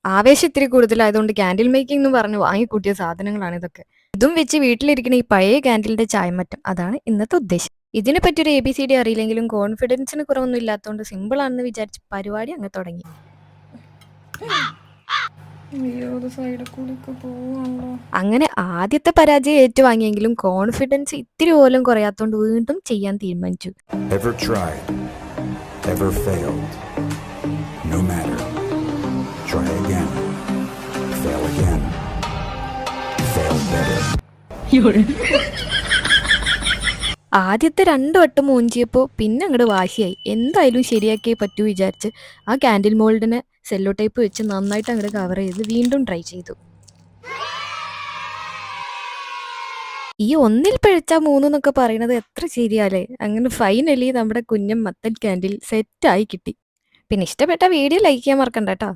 ആവേശം ഇത്തിരി കൂടുതലായതുകൊണ്ട് കാൻഡിൽ മേക്കിംഗ് എന്ന് പറഞ്ഞ് വാങ്ങിക്കൂട്ടിയ സാധനങ്ങളാണ് ഇതൊക്കെ. ഇതും വെച്ച് വീട്ടിലിരിക്കുന്ന ഈ പഴയ കാൻഡിലിന്റെ ചായമറ്റം. അതാണ് ഇന്നത്തെ ഉദ്ദേശം. ഇതിനെ പറ്റി ഒരു ABCD അറിയില്ലെങ്കിലും കോൺഫിഡൻസിന് കുറവൊന്നും ഇല്ലാത്തതുകൊണ്ട് സിമ്പിൾ ആണെന്ന് വിചാരിച്ച് പരിപാടി അങ്ങ് തുടങ്ങി. അങ്ങനെ ആദ്യത്തെ പരാജയം ഏറ്റുവാങ്ങിയെങ്കിലും കോൺഫിഡൻസ് ഇത്തിരി പോലും കുറയാത്തോണ്ട് വീണ്ടും ചെയ്യാൻ തീരുമാനിച്ചു. Ever tried, ever failed, no matter. Try again, fail again, fail better. ആദ്യത്തെ 2 വട്ടം മൂഞ്ചിയപ്പോൾ പിന്നെ അങ്ങോട്ട് വാശിയായി. എന്തായാലും ശരിയാക്കിയേ പറ്റൂ വിചാരിച്ച് ആ കാൻഡിൽ മോൾഡിനെ സെല്ലോ ടേപ്പ് വെച്ച് നന്നായിട്ട് അങ്ങോട്ട് കവർ ചെയ്ത് വീണ്ടും ട്രൈ ചെയ്തു. ഈ ഒന്നിൽ പിഴച്ച 3 എന്നൊക്കെ പറയുന്നത് എത്ര ശരിയാലേ. അങ്ങനെ ഫൈനലി നമ്മുടെ കുഞ്ഞൻ മത്തൻ കാൻഡിൽ സെറ്റായി കിട്ടി. പിന്നെ ഇഷ്ടപ്പെട്ട വീഡിയോ ലൈക്ക് ചെയ്യാൻ മറക്കണ്ട കേട്ടോ.